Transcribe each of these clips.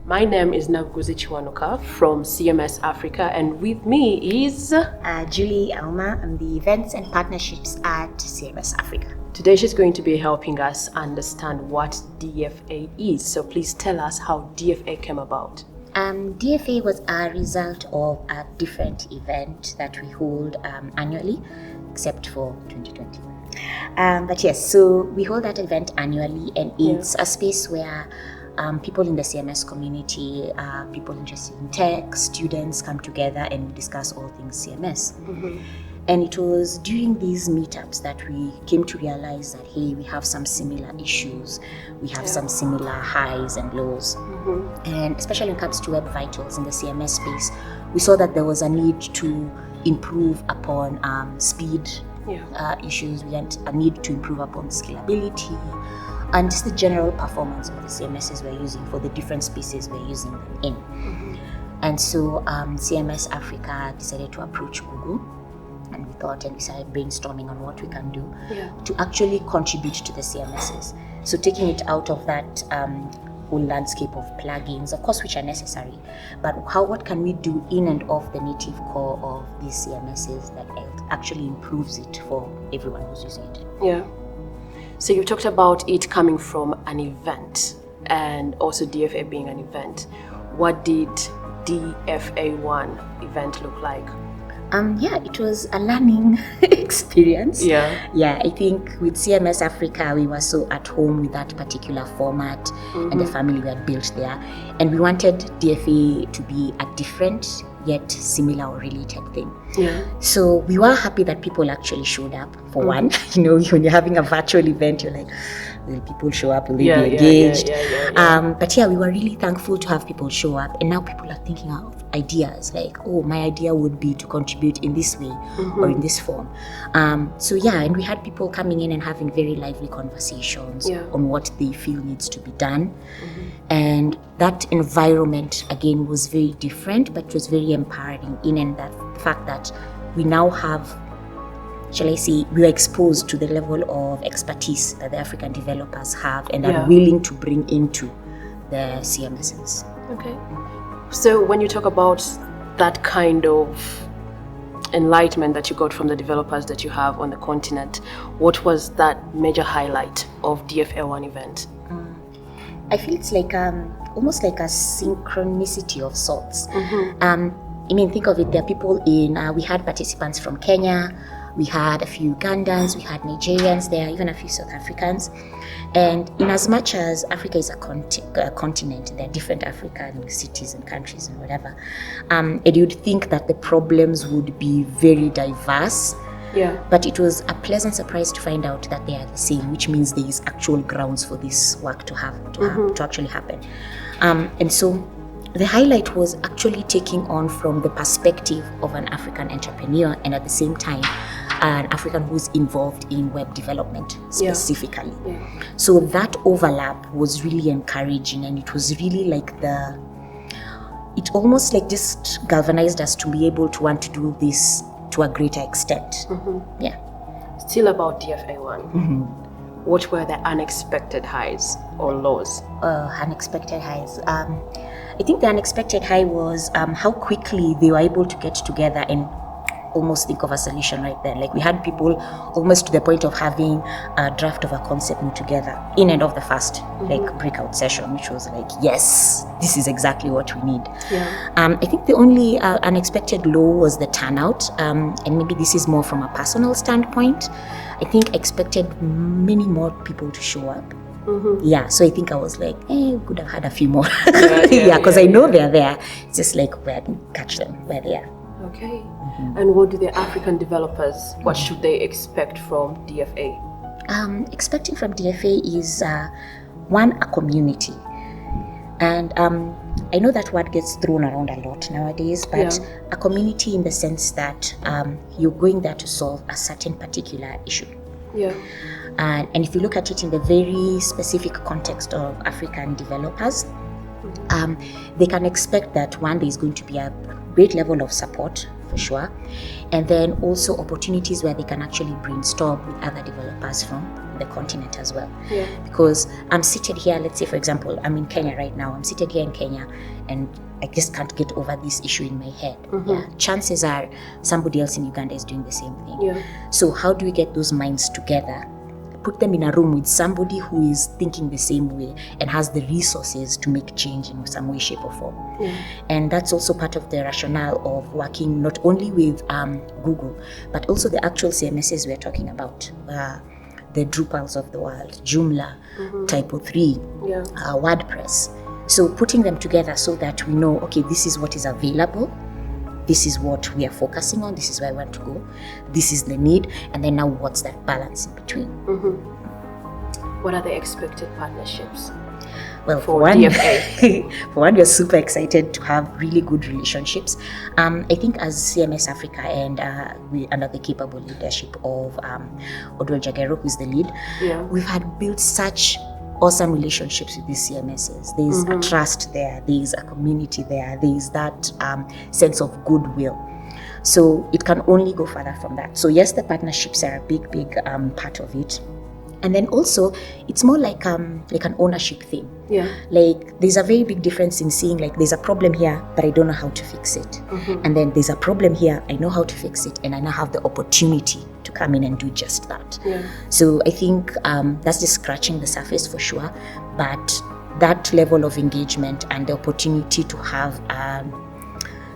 My name is Naguzi Chiwanuka from CMS Africa, and with me is Julie Alma. I'm the Events and Partnerships at CMS Africa. Today she's going to be helping us understand what DFA is. So please tell us how DFA came about. DFA was a result of a different event that we hold annually, except for 2020. But yes, so we hold that event annually, and it's a space where people in the CMS community, people interested in tech, students come together and we discuss all things CMS. Mm-hmm. And it was during these meetups that we came to realize that, hey, we have some similar issues, we have some similar highs and lows. Mm-hmm. And especially when it comes to Web Vitals in the CMS space, we saw that there was a need to improve upon speed issues, we had a need to improve upon scalability, and just the general performance of the CMSs we're using for the different spaces we're using them in. Mm-hmm. And so CMS Africa decided to approach Google, and we thought and we started brainstorming on what we can do to actually contribute to the CMSs. So taking it out of that whole landscape of plugins, of course, which are necessary, but what can we do in and of the native core of these CMSs that actually improves it for everyone who's using it? Yeah. So you talked about it coming from an event and also DFA being an event. What did DFA1 event look like? It was a learning experience. I think with CMS Africa, we were so at home with that particular format and the family we had built there. And we wanted DFA to be a different yet similar or related thing. So we were happy that people actually showed up for one. You know, when you're having a virtual event, you're like, will people show up? Will they be engaged? But we were really thankful to have people show up. And now people are thinking of ideas like, oh, my idea would be to contribute in this way or in this form. And we had people coming in and having very lively conversations on what they feel needs to be done. And that environment, again, was very different, but was very empowering in that fact that we now have, shall I say, we are exposed to the level of expertise that the African developers have and are willing to bring into the CMSs. Okay. So when you talk about that kind of enlightenment that you got from the developers that you have on the continent, what was that major highlight of DFA1 event? I feel it's like almost like a synchronicity of sorts. Think of it, there are people we had participants from Kenya, we had a few Ugandans, we had Nigerians there, even a few South Africans. And in as much as Africa is a continent, there are different African cities and countries and whatever, and you'd think that the problems would be very diverse. But it was a pleasant surprise to find out that they are the same, which means there is actual grounds for this work to actually happen. And so the highlight was actually taking on from the perspective of an African entrepreneur and at the same time an African who's involved in web development specifically. So that overlap was really encouraging, and it was really like it almost like just galvanized us to be able to want to do this to a greater extent. Still about DFA1, what were the unexpected highs or lows? Unexpected highs. I think the unexpected high was how quickly they were able to get together and almost think of a solution right then. Like we had people almost to the point of having a draft of a concept note together in and of the first breakout session, which was like, yes, this is exactly what we need. I think the only unexpected low was the turnout, and maybe this is more from a personal standpoint. I think expected many more people to show up. So I think I was like, we could have had a few more. Because I know they're there. It's just like where I can catch them where they are. Okay. And what do the African developers, what should they expect from DFA? Expecting from DFA is a community. And I know that word gets thrown around a lot nowadays, but a community in the sense that you're going there to solve a certain particular issue. And if you look at it in the very specific context of African developers, they can expect that one, there is going to be a great level of support for sure. And then also opportunities where they can actually brainstorm with other developers from the continent as well. Yeah. Because I'm seated here, let's say for example, I'm in Kenya right now. I'm seated here in Kenya and I just can't get over this issue in my head. Yeah. Chances are somebody else in Uganda is doing the same thing. Yeah. So how do we get those minds together? Put them in a room with somebody who is thinking the same way and has the resources to make change in some way, shape or form. Yeah. And that's also part of the rationale of working not only with Google, but also the actual CMSes we're talking about. The Drupals of the world, Joomla, Typo 3, Yeah. WordPress. So putting them together so that we know, okay, this is what is available, this is what we are focusing on, this is where I want to go, this is the need, and then now what's that balance in between? What are the expected partnerships? Well, for DFA? For one, we're super excited to have really good relationships. I think as CMS Africa and we under the capable leadership of Odwell Jagero, who's the lead, we've had built such awesome relationships with these CMSs. There's a trust there, there's a community there, there's that sense of goodwill. So it can only go further from that. So yes, the partnerships are a big part of it. And then also, it's more like an ownership thing. Yeah. Like there's a very big difference in seeing like there's a problem here, but I don't know how to fix it. And then there's a problem here, I know how to fix it, and I now have the opportunity to come in and do just that. Yeah. So I think that's just scratching the surface for sure. But that level of engagement and the opportunity to have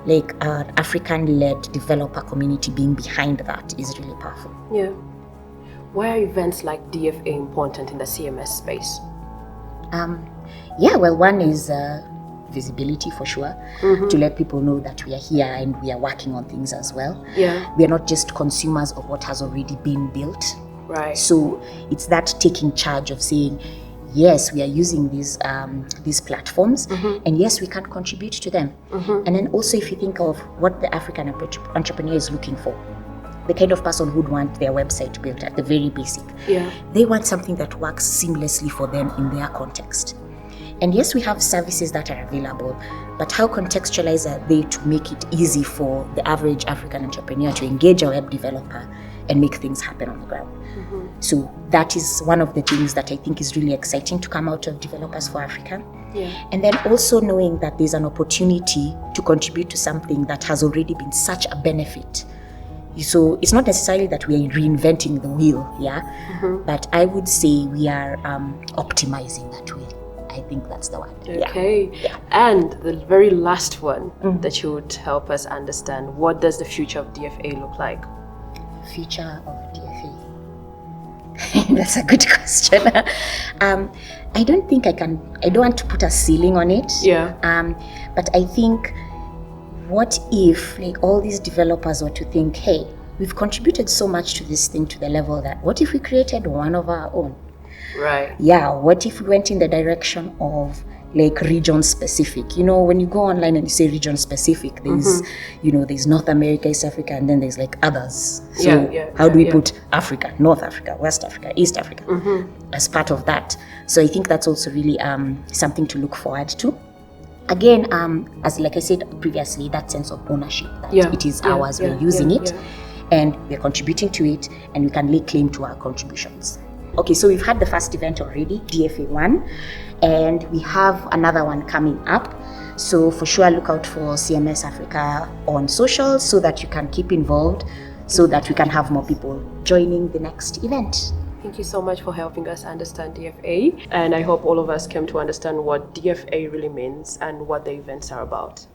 like an African-led developer community being behind that is really powerful. Yeah. Why are events like DFA important in the CMS space? Well, one is visibility for sure, to let people know that we are here and we are working on things as well. Yeah. We are not just consumers of what has already been built. Right. So it's that taking charge of saying, yes, we are using these platforms, and yes, we can contribute to them. And then also, if you think of what the African entrepreneur is looking for, the kind of person who'd want their website built at the very basic. Yeah. They want something that works seamlessly for them in their context. And yes, we have services that are available, but how contextualized are they to make it easy for the average African entrepreneur to engage a web developer and make things happen on the ground? So that is one of the things that I think is really exciting to come out of Developers for Africa. Yeah. And then also knowing that there's an opportunity to contribute to something that has already been such a benefit. So it's not necessarily that we are reinventing the wheel, but I would say we are optimizing that wheel. I think that's the one. Okay. Yeah. And the very last one that you would help us understand, what does the future of DFA look like? Future of DFA. That's a good question. I don't think I don't want to put a ceiling on it. Yeah. But I think, what if like all these developers were to think, hey, we've contributed so much to this thing to the level that, what if we created one of our own? Right. Yeah, what if we went in the direction of like region specific? You know, when you go online and you say region specific, there's, there's North America, East Africa, and then there's like others. So how do we put Africa, North Africa, West Africa, East Africa as part of that? So I think that's also really something to look forward to. Again, as like I said previously, that sense of ownership, that it is ours, we're using it, and we're contributing to it, and we can lay claim to our contributions. Okay, so we've had the first event already, DFA 1, and we have another one coming up. So for sure, look out for CMS Africa on social so that you can keep involved, so that we can have more people joining the next event. Thank you so much for helping us understand DFA, and I hope all of us came to understand what DFA really means and what the events are about.